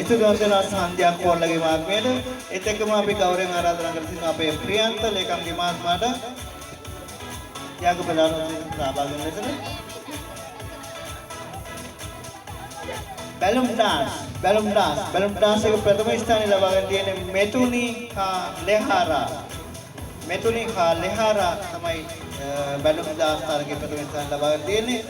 ඉතුරුවන්දන සන්ධ්‍යා කෝල්ලගේ මාත්මයට ඒත් එක්කම අපි ගෞරවයෙන් ආරාධනා කර සිටින අපේ ප්‍රියන්ත ලේකම්ගේ මහත්මයාට ත්‍යාග ප්‍රදාන සහභාගී වෙන ලෙසට බැලුම් ඩාන්ස් එක ප්‍රථම ස්ථානය ලබාගෙන තියෙන මෙතුනි හා ලෙහාරා තමයි බැලුම් ඩාන්ස් තරගයේ ප්‍රථම ස්ථානය ලබාගෙන තියෙන්නේ.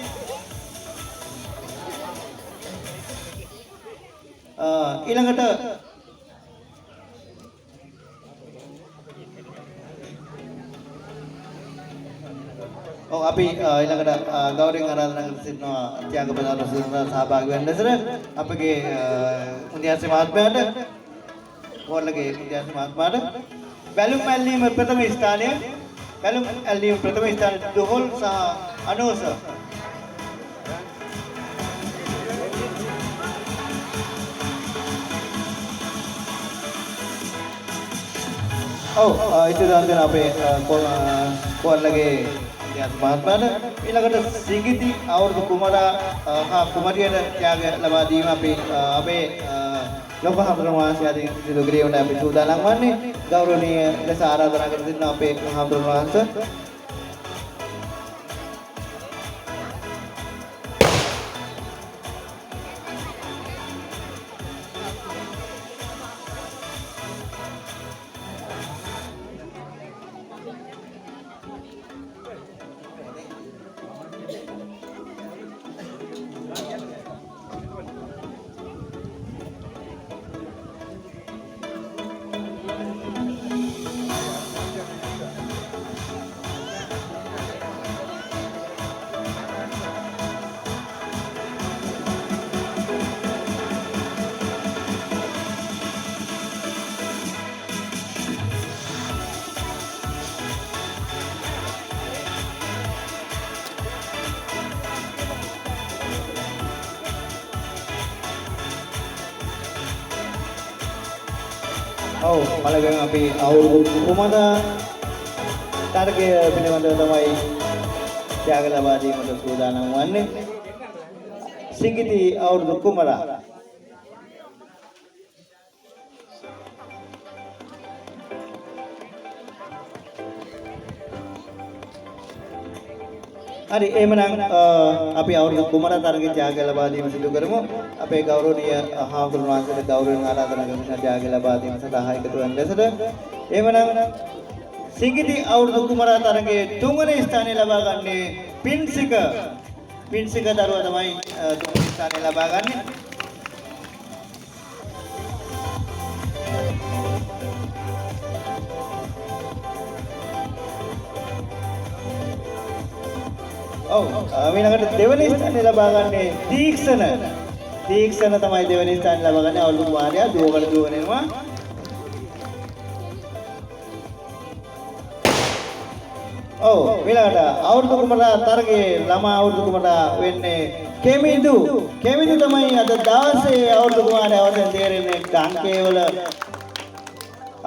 ඊළඟට අපි ඊළඟට ගෞරවයෙන් ආරාධනා කර සිටිනවා ත්‍යාග ප්‍රදාන සඳහා සහභාගී වෙන්න ලෙසට අපගේ මුනියාසි මහත්මයාට වෝල්ලගේ මුනියාසි මහත්මයාට බැලුම් ඇල්ලීම ප්‍රථම ස්ථානය දුහොල් සහ අනෝස ඉතින් අපේ කොල්ලගේ මහත්මයාට ඊළඟට සිඟිති අවුරුදු කුමරා හා කුමරියට ත්‍යාග ලබා දීම අපේ ලොකු හාමුදුරුවෝ වහන්සේ සිදු කිරීමට අපි සූදානම් වන්නේ. ගෞරවනීය ලෙස ආරාධනා කර සිටින අපේ හාමුදුරුවෝ වහන්සේ පළවෙනි අපි අවුරුදු කුමරා තරගය පිළිබඳව තමයි ත්‍යාග ලබා දීමට සූදානම් වන්නේ. සිඟිති අවුරුදු කුමරා හරි එහෙමනම් අපි අවුරුදු කුමරා තරගයේ ත්‍යාග ලබා දීම සිදු කරමු. අපේ ගෞරවනීය හාමුදුරුවෝ වහන්සේට ගෞරවයෙන් ආරාධනා කරන ත්‍යාග ලබා දීම සඳහා එකතු වෙන ලෙසට එහෙමනම් සිඟිති අවුරුදු කුමරා තරගයේ තුන්වෙනි ස්ථානය ලබා ගන්නේ පින්සික දරුවා තමයි තුන්වෙනි ස්ථානය ලබා ගන්නේ. ඊළඟට දෙවෙනි ස්ථානය ලබා ගන්නේ තීක්ෂණ තමයි දෙවෙනි ස්ථානය ලබා ගන්නේ. අවුරුදු කුමාරයා දුවකට දුවගෙනවා. ඊළඟට අවුරුදු කුමරා තරගයේ ළමා අවුරුදු කුමරා වෙන්නේ කෙමිදු තමයි අද දවසේ අවුරුදු කුමාරයා වශයෙන් තේරෙන්නේ. ඩංකේවල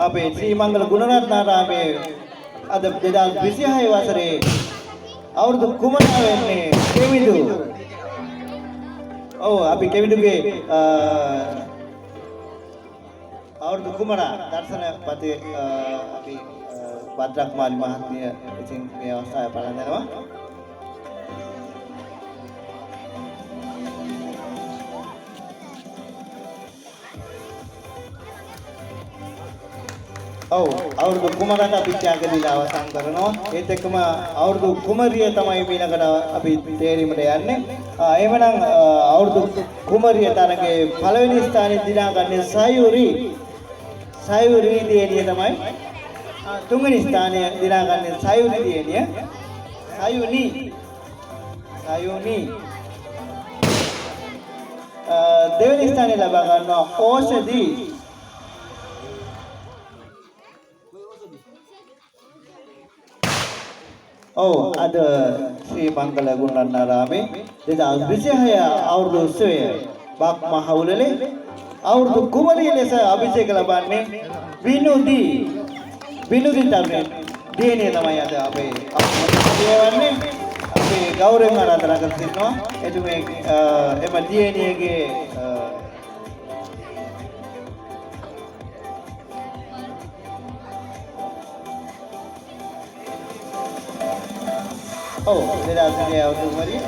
අපේ ශ්‍රී මංගල ගුණරත්නාරාමයේ අද 2026 වසරේ අවුරුදු කුමරා වෙන්නේ කෙමිදු. අපි කෙමිදුගේ අවුරුදු කුමරා දර්ශන පතේ අපි භද්‍රක්මාලි මහත්මිය ඉතින් මේ අවස්ථාවේ පලන් දෙනවා. ඔව් අවුරුදු කුමරට අපි ත්‍යාග දීලා අවසන් කරනවා. ඒත් එක්කම අවුරුදු කුමරිය තමයි ඊළඟට අපි තේරීමට යන්නේ. එහෙමනම් අවුරුදු කුමරිය තරගේ පළවෙනි ස්ථානයේ දිනාගන්නේ සයුරි දියණිය තමයි. තුන්වෙනි ස්ථානය දිනාගන්නේ සයුනි දියණිය. සයුනි. දෙවෙනි ස්ථානය ලබා ගන්නවා ඕෂධි. ඔව් අද ශ්‍රී මංගල ගුණරත්නාරාමේ 2026 අවුරුදු උත්සවය බක් මහවුලේ අවුරුදු කුමරිය ලෙස අභිෂේක ලබන්නේ විනුදි තරුණ දියණිය තමයි අද අපේ වන්නේ. අපි ගෞරවයෙන් ආරාධනා කර සිටිනවා එතුමේ එම දියණියගේ ඔව් 2026 අවුරුදු කුමරිය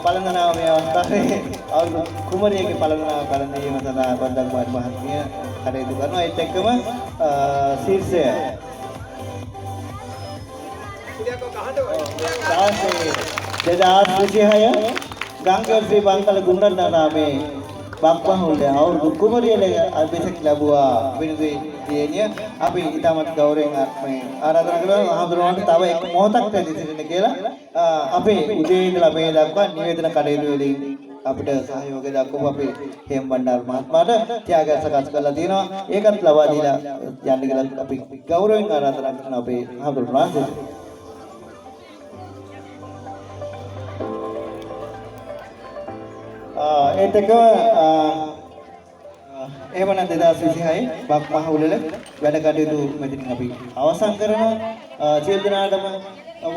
පළඳනාව මේ අවස්ථාවේ අවුරුදු කුමරියගේ පළඳනාව පළඳීම සඳහා බද්දක් මහත්මිය කටයුතු කරනවා. ඒත් එක්කම ශීර්ෂය 2026 ගංගා ශ්‍රී මංගල ගුණරත්නාරාමේ බක්මහුල්ලේ අවුරුදු කුමරියලේ අභිෂේක ලැබුවා විනුදි දියණිය. අපි ඊටමත් ගෞරවයෙන් ආරාධනා කරනවා හඳුනනට තව එක මොහොතක් වැඩි සිටින්න කියලා. අපේ උදේ ඉඳලා මේ දක්වා නිවේදන කටයුතු වලින් අපිට සහයෝගය දක්වපු අපේ හේම්බණ්ඩාර මහත්මයාට ත්‍යාගය සකස් කරලා තියෙනවා. ඒකත් ලබා දීලා යන්න කියලා අපි ගෞරවයෙන් ආරාධනා කරන අපේ හඳුනනට ඒත් එක්කම එහෙමනම් 2026 බක් මහවුලේ වැඩ කටයුතු මෙතනින් අපි අවසන් කරනවා. සියලු දෙනාටම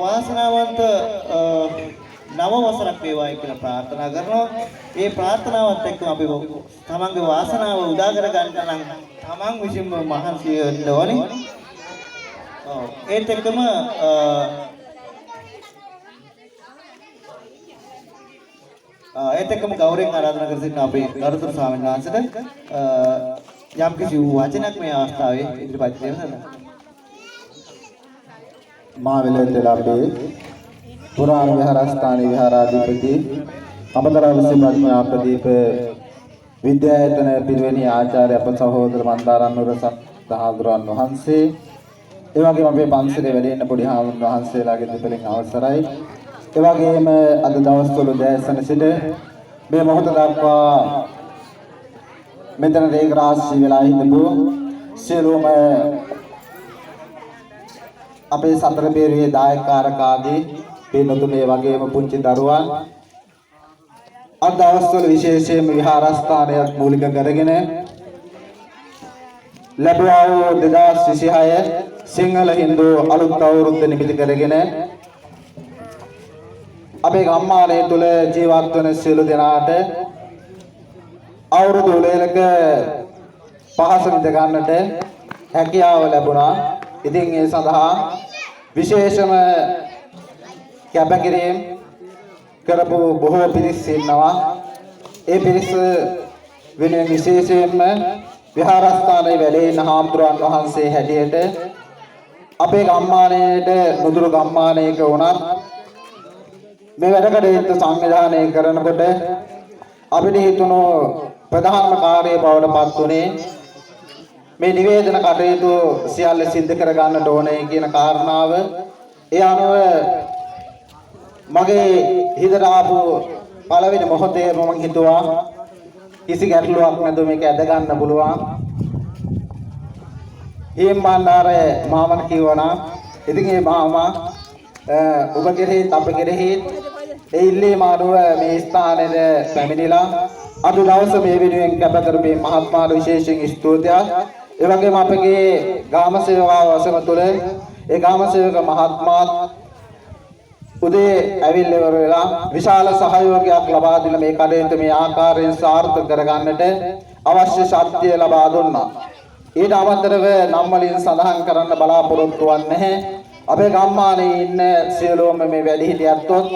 වාසනාවන්ත නව වසරක් වේවායි කියලා ප්‍රාර්ථනා කරනවා. ඒ ප්‍රාර්ථනාවත් එක්කම අපි තමන්ගේ වාසනාව උදා කර ගන්න නම් තමන් විසින්ම මහන්සි වෙන්න ඕනේ. ඒත් එක්කම ඒත් එක්කම ගෞරවයෙන් ආරාධනා කර සිටින අපේ ගරුතර ස්වාමීන් වහන්සේට යම් කිසි වචනයක් මේ අවස්ථාවේ ඉදිරිපත් කරන්න සඳහා මාවෙලේ තෙලබ්බේ පුරාණ විහාරස්ථානයේ විහාරාධිපති අමතරවසේ ප්‍රඥා ප්‍රදීප විද්‍යායතන පිරිවෙණි ආචාර්ය අප සහෝදර මන්දාරන්නවර සහෝදරයන් වහන්සේ ඒ වගේම අපේ පන්සලේ වැඩ ඉන්න පොඩි හාමුදුරුවෝ වහන්සේලාගේ දෙපළෙන් අවසරයි. ඒ වගේම අද දවස්වල දැසන සිට මේ මොහොත දක්වා මෙතන රේග රාශි වෙලා හිටපු සියලුම අපේ සතර බේරුවේ දායකකාරකාදී පින්නතුනේ වගේම පුංචි දරුවන් අද දවස්වල විශේෂයෙන්ම විහාරස්ථානයක් මූලික කරගෙන ලැබුවා වූ 2026 සිංහල හින්දු අලුත් අවුරුද්ද නිමිති කරගෙන අපේ ගම්මානයේ තුල ජීවත් වන සියලු දෙනාට අවුරුදු උළෙලක පහස විඳ ගන්නට හැකියාව ලැබුණා. ඉතින් ඒ සඳහා විශේෂම කැපකිරීම කරපු බොහෝ පිරිස් ඉන්නවා. ඒ පිරිස් වෙනුවෙන් විශේෂයෙන්ම විහාරස්ථානයේ වැඩ ඉන්න හාමුදුරන් වහන්සේ හැටියට අපේ ගම්මානයේට නුදුරු ගම්මානයක වුණත් මේ වැඩ කටයුතු සංවිධානය කරනකොට අපිට හිතුණු ප්‍රධානම කාර්යය බවට පත් උනේ මේ නිවේදන කටයුතු සියල්ල සිද්ධ කර ගන්නට ඕනේ කියන කාරණාව. ඒ අනුව මගේ හිතට ආපු පළවෙනි මොහොතේ මම හිතුවා කිසි ගැටලුවක් නැතුව මේක ඇද ගන්න පුළුවන්. හේම්බණ්ඩාරේ මාමන කිව්වනා ඉතින් මේ මාමා ඔබ කෙරෙහි අප කෙරෙහි ඒ ඉල්ලීම අනුව මේ ස්ථානයේ පැමිණිලා අද දවසේ මේ වෙනුවෙන් කැප කරපු මහත්මාට විශේෂයෙන් ස්තුතියක්. ඒ වගේම අපගේ ගාම සේවාව වසම තුළ ඒ ගාම සේවක මහත්මාත් උදේ ඇවිල්ලා ඉවර වෙලා විශාල සහයෝගයක් ලබා දීලා මේ කඩේට මේ ආකාරයෙන් සාර්ථක කරගන්නට අවශ්‍ය ශක්තිය ලබා දුන්නා. ඊට අමතරව නම් වලින් සඳහන් කරන්න බලාපොරොත්තු වෙන්නේ අපේ ගම්මානයේ ඉන්න සියලුම මේ වැඩිහිටියන්තොත්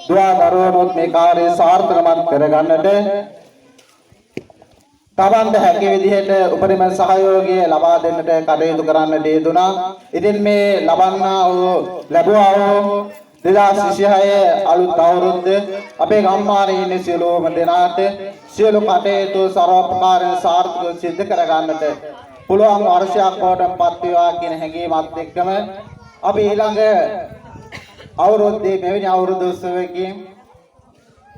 දුවා දරුවනොත් මේ කාර්යය සාර්ථකමත් කරගන්නට තවන්ට හැකි විදිහට උපරිම සහයෝගය ලබා දෙන්නට කටයුතු කරන්නට යෙදුණා. ඉතින් මේ ලැබුවා වූ 2026 අලුත් අවුරුද්ද අපේ ගම්මානයේ ඉන්න සියලුම දෙනාට සියලු කටයුතු සර්වපකාරයෙන් සාර්ථකව සිදු කර ගන්නට පුළුවන් වර්ෂයක් බවටපත් වේවා කියන හැඟීමත් එක්කම අපි ඊළඟ අවුරුද්දේ මෙවැනි අවුරුදු උත්සවයකින්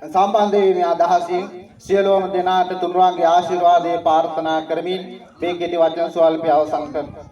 සම්බන්ධ වීමේ අදහසින් සියලුම දෙනාට තුනුරුවන්ගේ ආශිර්වාදය ප්‍රාර්ථනා කරමින් මේ කෙටි වචන ස්වල්පය අවසන් කරනවා.